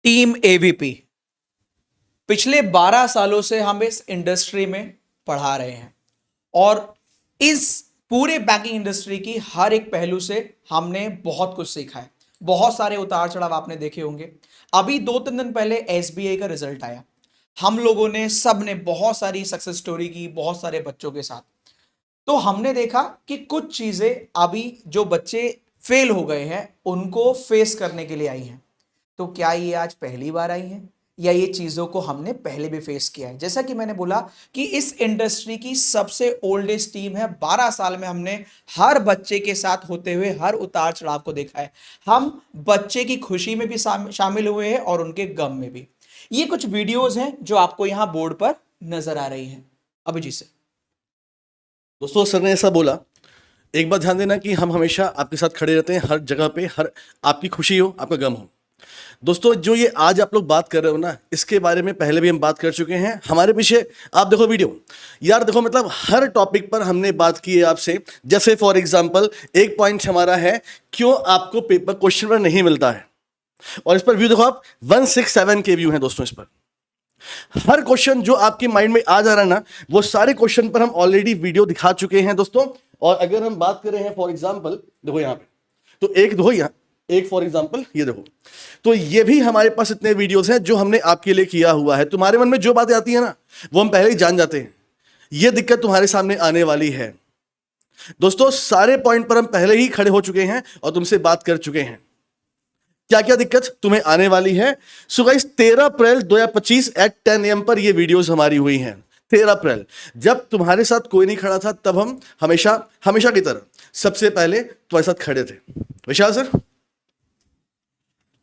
Team ABP पिछले 12 सालों से हम इस इंडस्ट्री में पढ़ा रहे हैं और इस पूरे बैंकिंग इंडस्ट्री की हर एक पहलू से हमने बहुत कुछ सीखा है। बहुत सारे उतार चढ़ाव आपने देखे होंगे। अभी 2-3 दिन पहले एसबीआई का रिजल्ट आया। हम लोगों ने सब ने बहुत सारी सक्सेस स्टोरी की, बहुत सारे बच्चों के साथ। तो हमने देखा कि कुछ चीजें अभी जो बच्चे फेल हो गए हैं उनको फेस करने के लिए आई हैं। तो क्या ये आज पहली बार आई है या ये चीजों को हमने पहले भी फेस किया है? जैसा कि मैंने बोला कि इस इंडस्ट्री की सबसे ओल्डेस्ट टीम है। 12 साल में हमने हर बच्चे के साथ होते हुए हर उतार चढ़ाव को देखा है। हम बच्चे की खुशी में भी शामिल हुए हैं और उनके गम में भी। ये कुछ वीडियोस हैं जो आपको यहां बोर्ड पर नजर आ रही हैं। अभिजीत से दोस्तों, सर ने ऐसा बोला। एक बात ध्यान देना कि हम हमेशा आपके साथ खड़े रहते हैं, हर जगह पे, हर आपकी खुशी हो, आपका गम हो। दोस्तों, जो ये आज आप लोग बात कर रहे हो ना, इसके बारे में पहले भी हम बात कर चुके हैं। हमारे पीछे आप देखो वीडियो, यार देखो, मतलब हर टॉपिक पर हमने बात की है आपसे। जैसे फॉर एग्जाम्पल एक पॉइंट हमारा है, क्यों आपको पेपर क्वेश्चन पर नहीं मिलता है, और इस पर व्यू देखो आप, 167 के व्यू हैं दोस्तों। इस पर हर क्वेश्चन जो आपके माइंड में आ जा रहा है ना, वो सारे क्वेश्चन पर हम ऑलरेडी वीडियो दिखा चुके हैं दोस्तों। और अगर हम बात कर रहे हैं फॉर एग्जांपल, देखो यहाँ पे, तो एक देखो यहाँ, एक फॉर एग्जांपल ये देखो, तो ये भी हमारे पास इतने वीडियोस हैं जो हमने आपके लिए किया हुआ है। तुम्हारे मन में जो बातें आती है ना, वो हम पहले ही जान जाते हैं। ये दिक्कत तुम्हारे सामने आने वाली है दोस्तों। सारे पॉइंट पर हम पहले ही खड़े हो चुके हैं और तुमसे बात कर चुके हैं क्या क्या दिक्कत तुम्हें आने वाली है। सो गाइस, 13 अप्रैल 2025 एट 10 AM पर ये वीडियोस हमारी हुई हैं। 13 अप्रैल, जब तुम्हारे साथ कोई नहीं खड़ा था, तब हम हमेशा हमेशा की तरह सबसे पहले तुम्हारे साथ खड़े थे। विशाल सर।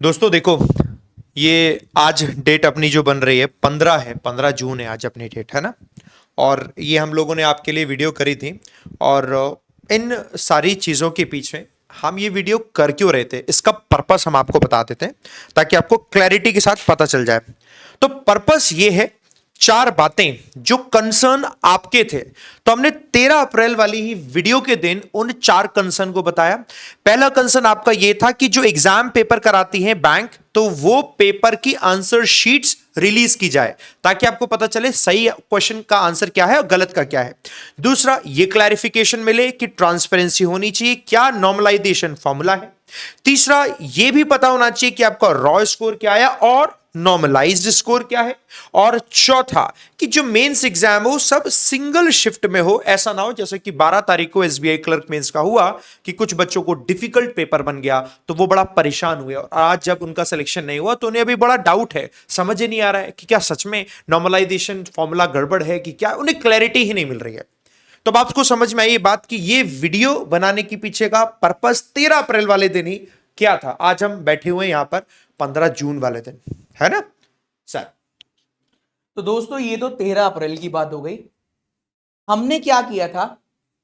दोस्तों देखो, ये आज डेट अपनी जो बन रही है 15 है, 15 जून है आज अपनी डेट, है ना। और ये हम लोगों ने आपके लिए वीडियो करी थी, और इन सारी चीज़ों के पीछे हम ये वीडियो कर क्यों रहे थे, इसका पर्पस हम आपको बता देते हैं ताकि आपको क्लैरिटी के साथ पता चल जाए। तो पर्पस ये है, 4 बातें जो कंसर्न आपके थे, तो हमने 13 अप्रैल वाली ही वीडियो के दिन उन 4 कंसर्न को बताया। पहला कंसर्न आपका यह था कि जो एग्जाम पेपर कराती है बैंक, तो वो पेपर की आंसर शीट्स रिलीज की जाए ताकि आपको पता चले सही क्वेश्चन का आंसर क्या है और गलत का क्या है। दूसरा, ये क्लैरिफिकेशन मिले कि ट्रांसपेरेंसी होनी चाहिए, क्या नॉर्मलाइजेशन फॉर्मूला है। तीसरा, यह भी पता होना चाहिए कि आपका रॉ स्कोर क्या है और नॉर्मलाइज्ड स्कोर क्या है। और चौथा, कि जो मेंस एग्जाम हो सब सिंगल शिफ्ट में हो, ऐसा ना हो जैसे कि 12 तारीख को एसबीआई क्लर्क मेंस का हुआ कि कुछ बच्चों को डिफिकल्ट पेपर बन गया तो वो बड़ा परेशान हुए, और आज जब उनका सिलेक्शन नहीं हुआ तो उन्हें अभी बड़ा डाउट है, समझ ही नहीं आ रहा है कि क्या सच में नॉर्मलाइजेशन फॉर्मूला गड़बड़ है कि क्या, उन्हें क्लैरिटी ही नहीं मिल रही है। तो अब आपको समझ में आई ये बात कि ये वीडियो बनाने के पीछे का पर्पस 13 अप्रैल वाले दिन ही क्या था। आज हम बैठे हुए हैं यहां पर 15 जून वाले दिन, है ना सर। तो दोस्तों, ये तो 13 अप्रैल की बात हो गई। हमने क्या किया था,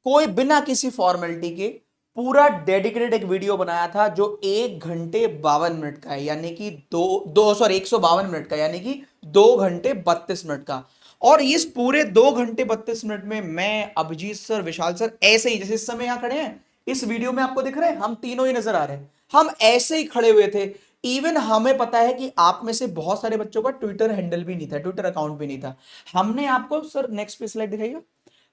कोई बिना किसी फॉर्मेलिटी के पूरा डेडिकेटेड एक वीडियो बनाया था जो 1 घंटे 52 मिनट का है, यानी कि 152 मिनट का, यानी कि 2 घंटे 32 मिनट का। और इस पूरे 2 घंटे 32 मिनट में मैं, अभिजीत सर, विशाल सर, ऐसे ही जैसे इस समय यहां खड़े हैं, इस वीडियो में आपको दिख रहे हैं, हम तीनों ही नजर आ रहे हैं, हम ऐसे ही खड़े हुए थे। इवन हमें पता है कि आप में से बहुत सारे बच्चों का ट्विटर हैंडल भी नहीं था, ट्विटर अकाउंट भी नहीं था। हमने आपको, सर नेक्स्ट पे स्लाइड दिखाइएगा,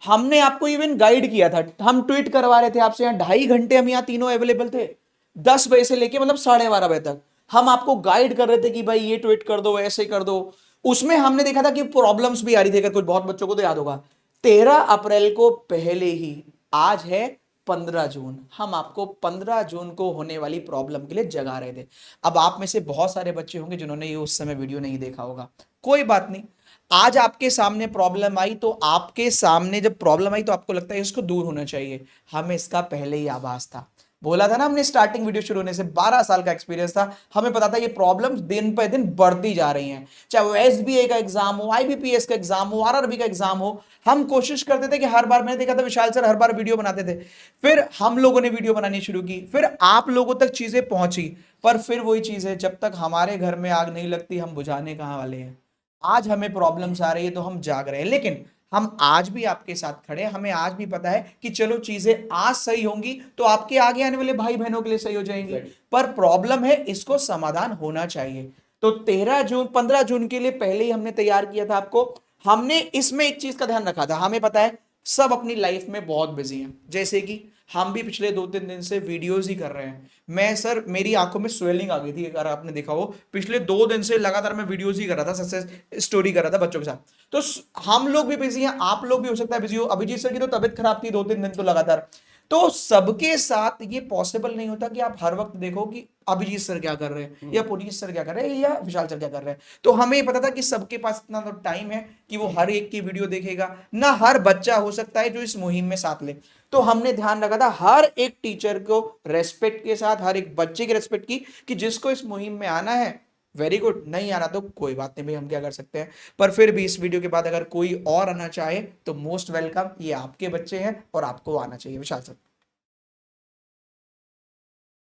हमने आपको इवन गाइड किया था, हम ट्वीट करवा रहे थे आपसे। यहाँ 2.5 घंटे हम यहाँ तीनों अवेलेबल थे, 10 बजे से लेके मतलब 12:30 बजे तक हम आपको गाइड कर रहे थे कि भाई ये ट्वीट कर दो, ऐसे कर दो। उसमें हमने देखा था कि प्रॉब्लम्स भी आ रही थी, अगर कुछ बहुत बच्चों को तो याद होगा। 13 अप्रैल को पहले ही, आज है 15 जून, हम आपको 15 जून को होने वाली प्रॉब्लम के लिए जगा रहे थे। अब आप में से बहुत सारे बच्चे होंगे जिन्होंने ये उस समय वीडियो नहीं देखा होगा, कोई बात नहीं। आज आपके सामने प्रॉब्लम आई, तो आपके सामने जब प्रॉब्लम आई तो आपको लगता है इसको दूर होना चाहिए। हमें इसका पहले ही आभास था, बोला था ना हमने स्टार्टिंग वीडियो शुरू होने से, 12 साल का एक्सपीरियंस था, हमें पता था ये प्रॉब्लम्स दिन पे दिन बढ़ती जा रही हैं। चाहे वो एसबीआई का एग्जाम हो, आईबीपीएस का एग्जाम हो, आरआरबी का एग्जाम हो, हम कोशिश करते थे कि हर बार, मैंने देखा था विशाल सर हर बार वीडियो बनाते थे, फिर हम लोगों ने वीडियो बनानी शुरू की, फिर आप लोगों तक चीजें पहुंची। पर फिर वही चीज है, जब तक हमारे घर में आग नहीं लगती हम बुझाने कहां वाले हैं। आज हमें प्रॉब्लम्स आ रही है तो हम जाग रहे हैं, लेकिन हम आज भी आपके साथ खड़े हैं। हमें आज भी पता है कि चलो चीजें आज सही होंगी तो आपके आगे आने वाले भाई बहनों के लिए सही हो जाएंगी। पर प्रॉब्लम है, इसको समाधान होना चाहिए। तो 15 जून के लिए पहले ही हमने तैयार किया था आपको। हमने इसमें एक चीज का ध्यान रखा था, हमें पता है सब अपनी लाइफ में बहुत बिजी हैं, जैसे कि हम भी पिछले 2-3 दिन से वीडियोस ही कर रहे हैं। मैं सर, मेरी आंखों में स्वेलिंग आ गई थी, अगर आपने देखा हो, पिछले 2 दिन से लगातार मैं वीडियोस ही कर रहा था, सक्सेस स्टोरी कर रहा था बच्चों के साथ। तो हम लोग भी बिजी हैं, आप लोग भी हो सकता है बिजी हो। अभिजीत सर की तो तबीयत खराब थी 2-3 दिन तो लगातार। तो सबके साथ ये पॉसिबल नहीं होता कि आप हर वक्त देखो कि अभिजीत सर क्या कर रहे हैं या पुनीत सर क्या कर रहे हैं या विशाल सर क्या कर रहे हैं। तो हमें ये पता था कि सबके पास इतना तो टाइम है कि वो हर एक की वीडियो देखेगा ना, हर बच्चा हो सकता है जो इस मुहिम में साथ ले। तो हमने ध्यान रखा था हर एक टीचर को रेस्पेक्ट के साथ, हर एक बच्चे की रेस्पेक्ट की, कि जिसको इस मुहिम में आना है वेरी गुड, नहीं आना तो कोई बात नहीं भाई, हम क्या कर सकते हैं। पर फिर भी इस वीडियो के बाद अगर कोई और आना चाहे तो मोस्ट वेलकम, ये आपके बच्चे हैं और आपको आना चाहिए। विशाल सर।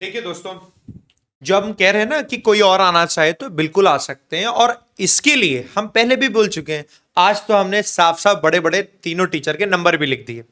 देखिए दोस्तों, जो हम कह रहे हैं ना कि कोई और आना चाहे तो बिल्कुल आ सकते हैं, और इसके लिए हम पहले भी बोल चुके हैं। आज तो हमने साफ साफ बड़े बड़े तीनों टीचर के नंबर भी लिख दिए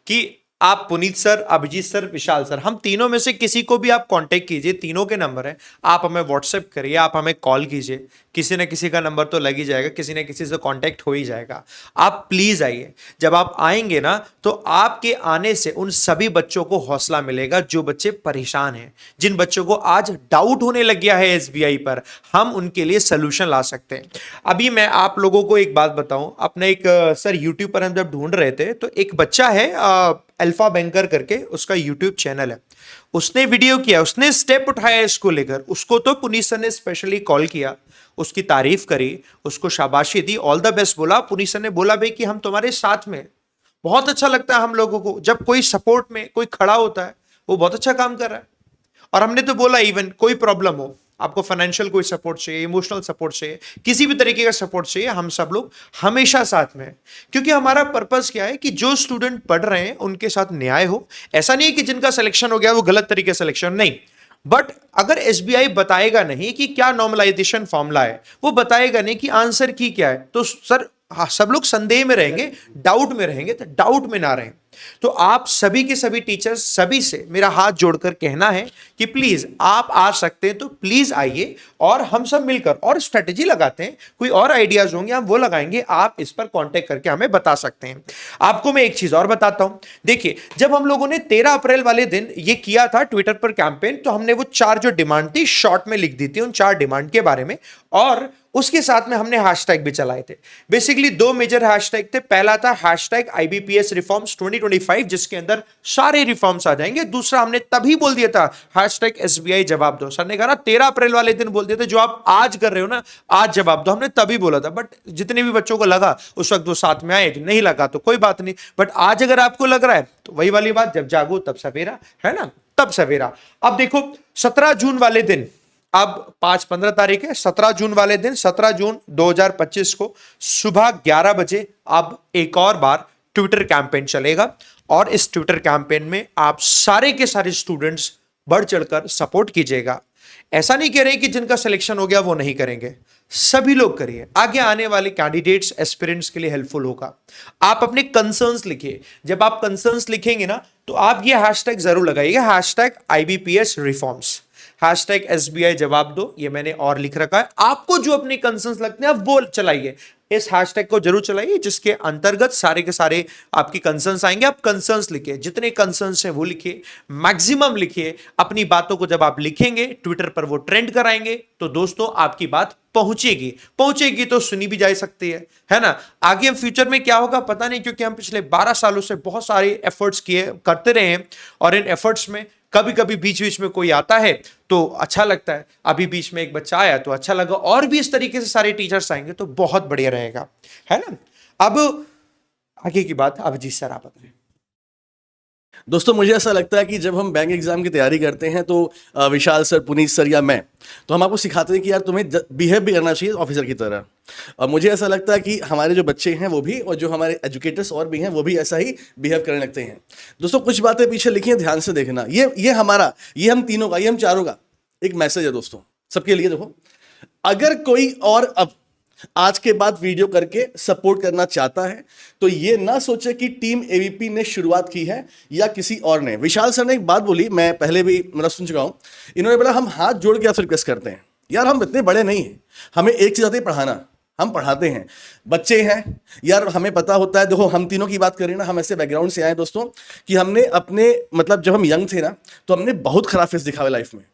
कि आप पुनीत सर, अभिजीत सर, विशाल सर, हम तीनों में से किसी को भी आप कांटेक्ट कीजिए, तीनों के नंबर हैं। आप हमें व्हाट्सएप करिए, आप हमें कॉल कीजिए, किसी न किसी का नंबर तो लग ही जाएगा, किसी न किसी से कांटेक्ट हो ही जाएगा। आप प्लीज आइए। जब आप आएंगे ना तो आपके आने से उन सभी बच्चों को हौसला मिलेगा जो बच्चे परेशान हैं, जिन बच्चों को आज डाउट होने लग गया है एसबीआई पर, हम उनके लिए सोल्यूशन ला सकते हैं। अभी मैं आप लोगों को एक बात बताऊं, अपने एक सर यूट्यूब पर हम जब ढूंढ रहे थे तो एक बच्चा है अल्फा बैंकर करके, उसका यूट्यूब चैनल है, उसने वीडियो किया, उसने स्टेप उठाया इसको लेकर। उसको तो पुनीत सर ने स्पेशली कॉल किया, उसकी तारीफ करी, उसको शाबाशी दी, ऑल द बेस्ट बोला। पुनीत सर ने बोला भाई कि हम तुम्हारे साथ में। बहुत अच्छा लगता है हम लोगों को जब कोई सपोर्ट में कोई खड़ा होता है, वो बहुत अच्छा काम कर रहा है। और हमने तो बोला इवन कोई प्रॉब्लम हो, आपको फाइनेंशियल कोई सपोर्ट चाहिए, इमोशनल सपोर्ट चाहिए, किसी भी तरीके का सपोर्ट चाहिए, हम सब लोग हमेशा साथ में हैं। क्योंकि हमारा पर्पस क्या है कि जो स्टूडेंट पढ़ रहे हैं उनके साथ न्याय हो। ऐसा नहीं है कि जिनका सिलेक्शन हो गया वो गलत तरीके से सिलेक्शन, नहीं। बट अगर एसबीआई बताएगा नहीं कि क्या नॉर्मलाइजेशन फॉर्मूला है, वो बताएगा नहीं कि आंसर की क्या है, तो सर हाँ, सब लोग संदेह में रहेंगे, डाउट में रहेंगे। तो डाउट में ना रहें। तो आप सभी के सभी टीचर्स, सभी से मेरा हाथ जोड़कर कहना है कि प्लीज आप आ सकते हैं तो प्लीज आइए, और हम सब मिलकर और स्ट्रेटेजी लगाते हैं। कोई और आइडियाज होंगे हम वो लगाएंगे, आप इस पर कांटेक्ट करके हमें बता सकते हैं। आपको मैं एक चीज और बताता हूं। देखिए, जब हम लोगों ने 13 अप्रैल वाले दिन ये किया था ट्विटर पर कैंपेन, तो हमने वो 4 जो डिमांड थी शॉर्ट में लिख दी थी, उन 4 डिमांड के बारे में, और उसके साथ में हमने हैशटैग भी चलाए थे। बेसिकली 2 मेजर हैशटैग थे। पहला था हैशटैग IBPS रिफॉर्म्स 2025, जिसके अंदर सारे रिफॉर्म्स आ जाएंगे। दूसरा हमने तभी बोल दिया था हैशटैग SBI जवाब दो। सर ने कहा ना 13 अप्रैल वाले दिन बोल दिए थे, जो आप आज कर रहे हो ना, आज जवाब दो, हमने तभी बोला था। बट जितने भी बच्चों को लगा उस वक्त वो साथ में आए, नहीं लगा तो कोई बात नहीं। बट आज अगर आपको लग रहा है तो वही वाली बात, जब जागो तब सवेरा, है ना, तब सवेरा। अब देखो 17 जून वाले दिन, अब 5-15 तारीख है, 17 जून वाले दिन, 17 जून 2025 को सुबह 11 बजे अब एक और बार ट्विटर कैंपेन चलेगा। और इस ट्विटर कैंपेन में आप सारे के सारे स्टूडेंट्स बढ़ चढ़कर सपोर्ट कीजिएगा। ऐसा नहीं कह रहे कि जिनका सिलेक्शन हो गया वो नहीं करेंगे, सभी लोग करिए। आगे आने वाले कैंडिडेट्स, एस्पिरेंट्स के लिए हेल्पफुल होगा। आप अपने कंसर्न्स लिखिए। जब आप कंसर्न्स लिखेंगे ना तो आप ये हैशटैग जरूर लगाइएगा, hashtag IBPS reforms, hashtag SBI जवाब दो, ये मैंने और लिख रखा है। आपको जो अपने कंसर्न्स लगते हैं आप वो चलाइए, इस हैशटैग को जरूर चलाइए, जिसके अंतर्गत सारे के सारे आपकी कंसर्न्स आएंगे। आप कंसर्न्स लिखिए, जितने कंसर्न्स हैं वो लिखिए, मैक्सिमम लिखिए। अपनी बातों को जब आप लिखेंगे ट्विटर पर वो ट्रेंड कराएंगे, तो दोस्तों आपकी बात पहुंचेगी तो सुनी भी जा सकती है ना। आगे हम फ्यूचर में क्या होगा पता नहीं, क्योंकि हम पिछले 12 सालों से बहुत सारे एफर्ट्स करते रहे हैं, और इन एफर्ट्स में कभी कभी बीच बीच में कोई आता है तो अच्छा लगता है। अभी बीच में एक बच्चा आया तो अच्छा लगा, और भी इस तरीके से सारे टीचर्स आएंगे तो बहुत बढ़िया रहेगा, है ना। अब आगे की बात अभिजीत सर आप बताएं। दोस्तों, मुझे ऐसा लगता है कि जब हम बैंक एग्जाम की तैयारी करते हैं तो विशाल सर, पुनीत सर या मैं, तो हम आपको सिखाते हैं कि यार तुम्हें बिहेव भी करना चाहिए ऑफिसर की तरह। और मुझे ऐसा लगता है कि हमारे जो बच्चे हैं वो भी, और जो हमारे एजुकेटर्स और भी हैं वो भी ऐसा ही बिहेव करने लगते हैं। दोस्तों, कुछ बातें पीछे लिखी हैं, ध्यान से देखना। ये हमारा, ये हम तीनों का, ये हम चारों का एक मैसेज है दोस्तों, सबके लिए। देखो, अगर कोई और अब आज के बाद वीडियो करके सपोर्ट करना चाहता है तो ये ना सोचे कि टीम एबीपी ने शुरुआत की है या किसी और ने। विशाल सर ने एक बात बोली, मैं पहले भी मतलब सुन चुका हूं, इन्होंने बोला हम हाथ जोड़ के आपसे रिक्वेस्ट करते हैं यार हम इतने बड़े नहीं हैं, हमें एक चीज आती है पढ़ाना, हम पढ़ाते हैं, बच्चे हैं यार, हमें पता होता है। देखो हम तीनों की बात करें ना, हम ऐसे बैकग्राउंड से आए दोस्तों कि हमने अपने मतलब जब हम यंग थे ना तो हमने बहुत खराब फेस दिखा हुआ लाइफ में।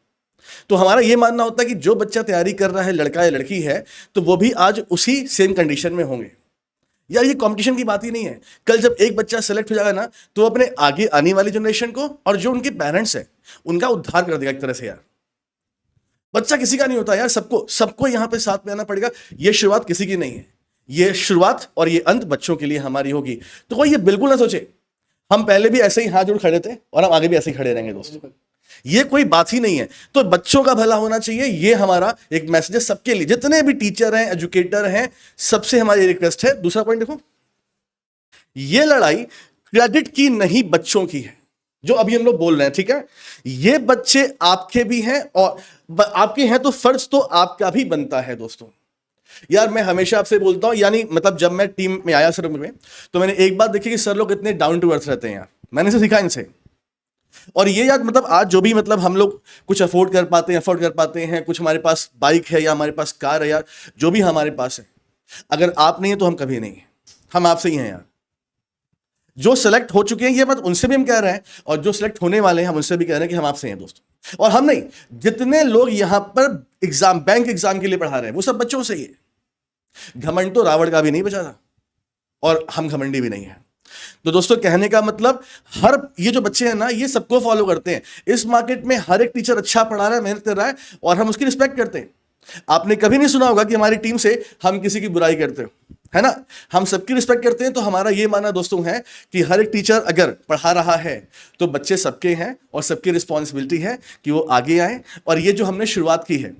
तो हमारा ये मानना होता है कि जो बच्चा तैयारी कर रहा है, लड़का या लड़की है, तो वो भी आज उसी सेम कंडीशन में होंगे। यार ये कंपटीशन की बात ही नहीं है। कल जब एक बच्चा सेलेक्ट हो जाएगा ना तो वो अपने आगे आने वाली जनरेशन को और जो उनके पेरेंट्स हैं उनका उद्धार कर देगा एक तरह से। यार बच्चा किसी का नहीं होता यार, सबको सबको यहां पे साथ में आना पड़ेगा। ये शुरुआत किसी की नहीं है, ये शुरुआत और ये अंत बच्चों के लिए हमारी होगी। तो कोई ये बिल्कुल ना सोचे हम पहले भी ऐसे ही हाथ जोड़ खड़े थे और हम आगे भी ऐसे ही खड़े रहेंगे दोस्तों, ये कोई बात ही नहीं है। तो बच्चों का भला होना चाहिए, ये हमारा एक मैसेज है सबके लिए, जितने भी टीचर हैं, एजुकेटर हैं, सबसे हमारी रिक्वेस्ट है। दूसरा पॉइंट देखो, ये लड़ाई क्रेडिट की नहीं बच्चों की है, जो अभी हम लोग बोल रहे हैं, ठीक है। ये बच्चे आपके भी हैं और आपके हैं तो फर्ज तो आपका भी बनता है दोस्तों। यार मैं हमेशा आपसे बोलता हूं, यानी मतलब जब मैं टीम में आया सर में, तो मैंने एक बात देखी कि सर लोग इतने डाउन टू अर्थ रहते हैं यार, मैंने इसे सीखा इनसे। और ये यार मतलब आज जो भी मतलब हम लोग कुछ अफोर्ड कर पाते हैं, कुछ हमारे पास बाइक है या हमारे पास कार है, यार जो भी हमारे पास है, अगर आप नहीं है तो हम कभी नहीं है, हम आपसे ही हैं यार। जो सेलेक्ट हो चुके हैं ये बात उनसे भी हम कह रहे हैं, और जो सेलेक्ट होने वाले हैं हम उनसे भी कह रहे हैं कि हम आपसे हैं दोस्तों। और हम नहीं, जितने लोग यहां पर एग्जाम, बैंक एग्जाम के लिए पढ़ा रहे हैं, वो सब बच्चों से ही है। घमंड तो रावण का भी नहीं बचा था, और हम घमंडी भी नहीं है। तो दोस्तों कहने का मतलब, हर ये जो बच्चे हैं ना, ये सबको फॉलो करते हैं। इस मार्केट में हर एक टीचर अच्छा पढ़ा रहा है, मेहनत कर रहा है, और हम उसकी रिस्पेक्ट करते हैं। आपने कभी नहीं सुना होगा कि हमारी टीम से हम किसी की बुराई करते हो, है ना। हम सबकी रिस्पेक्ट करते हैं। तो हमारा ये मानना दोस्तों है कि हर एक टीचर अगर पढ़ा रहा है तो बच्चे सबके हैं, और सबकी रिस्पॉन्सिबिलिटी है कि वो आगे आए। और ये जो हमने शुरुआत की है,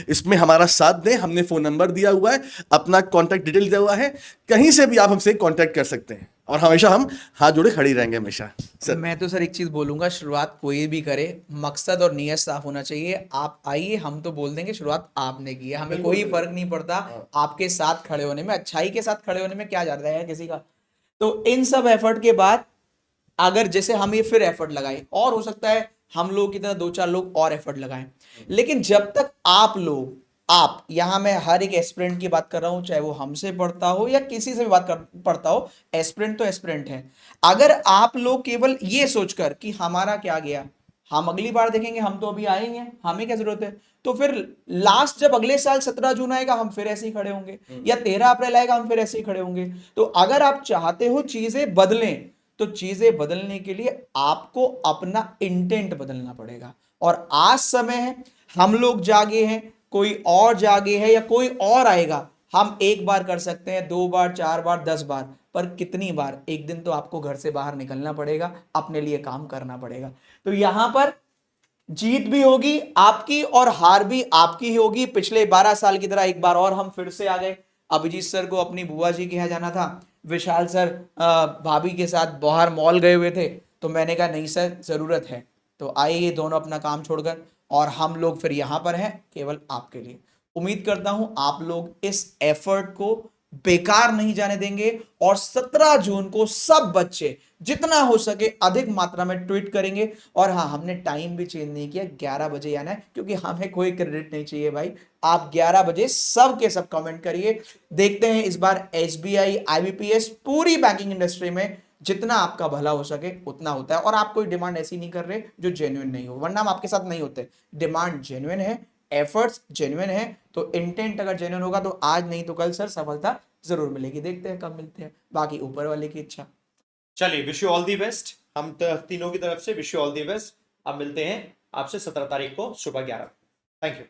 इसमें हमारा साथ दें। हमने फोन नंबर दिया हुआ है, अपना कॉन्टैक्ट डिटेल दिया हुआ है, कहीं से भी आप हमसे कॉन्टैक्ट कर सकते हैं, और हमेशा हम हाथ जोड़े खड़ी रहेंगे हमेशा। सर मैं तो सर एक चीज बोलूंगा, शुरुआत कोई भी करे, मकसद और नीयत साफ होना चाहिए। आप आइए, हम तो बोल देंगे शुरुआत आपने की है, हमें कोई फर्क नहीं पड़ता आपके साथ खड़े होने में, अच्छाई के साथ खड़े होने में क्या जाता है किसी का। तो इन सब एफर्ट के बाद अगर जैसे हम ये फिर एफर्ट लगाए, और हो सकता है हम लोग की तरह 2-4 लोग और एफर्ट लगाएं, लेकिन जब तक आप लोग, आप यहां, मैं हर एक एस्पिरेंट की बात कर रहा हूं, चाहे वो हमसे पढ़ता हो या किसी से भी पढ़ता हो, एस्पिरेंट तो एस्पिरेंट है। अगर आप लोग केवल ये सोचकर कि हमारा क्या गया, हम अगली बार देखेंगे, हम तो अभी आए ही हैं, हमें क्या जरूरत है, तो फिर लास्ट जब अगले साल 17 जून आएगा हम फिर ऐसे ही खड़े होंगे, या 13 अप्रैल आएगा हम फिर ऐसे ही खड़े होंगे। तो अगर आप चाहते हो चीजें बदलें, तो चीजें बदलने के लिए आपको अपना इंटेंट बदलना पड़ेगा। और आज समय है, हम लोग जागे हैं, कोई और जागे है, या कोई और आएगा। हम एक बार कर सकते हैं, 2 बार, 4 बार, 10 बार, पर कितनी बार? एक दिन तो आपको घर से बाहर निकलना पड़ेगा, अपने लिए काम करना पड़ेगा। तो यहां पर जीत भी होगी आपकी और हार भी आपकी ही होगी। पिछले 12 साल की तरह एक बार और हम फिर से आ गए। अभिजीत सर को अपनी बुआ जी के यहाँ जाना था, विशाल सर भाभी के साथ बाहर मॉल गए हुए थे, तो मैंने कहा नहीं सर, जरूरत है, तो आइए ये दोनों अपना काम छोड़कर, और हम लोग फिर यहाँ पर हैं केवल आपके लिए। उम्मीद करता हूं आप लोग इस एफर्ट को बेकार नहीं जाने देंगे, और 17 जून को सब बच्चे जितना हो सके अधिक मात्रा में ट्वीट करेंगे। और हाँ, हमने टाइम भी चेंज नहीं किया, 11 बजे आना है, क्योंकि हमें कोई क्रेडिट नहीं चाहिए भाई। आप 11 बजे सब के सब कमेंट करिए। देखते हैं इस बार SBI, IBPS, पूरी बैंकिंग इंडस्ट्री में जितना आपका भला हो सके उतना होता है। और आप कोई डिमांड ऐसी नहीं कर रहे जो जेन्युइन नहीं हो, वरना हम आपके साथ नहीं होते। डिमांड जेन्युइन है, एफर्ट्स जेन्युइन है, तो इंटेंट अगर जेन्युइन होगा तो आज नहीं तो कल सर सफलता जरूर मिलेगी। देखते हैं कब मिलते हैं, बाकी ऊपर वाले की इच्छा। चलिए, wish you all the best. हम तीनों की तरफ से wish you all the best. अब मिलते हैं आपसे 17 तारीख को सुबह 11। Thank you.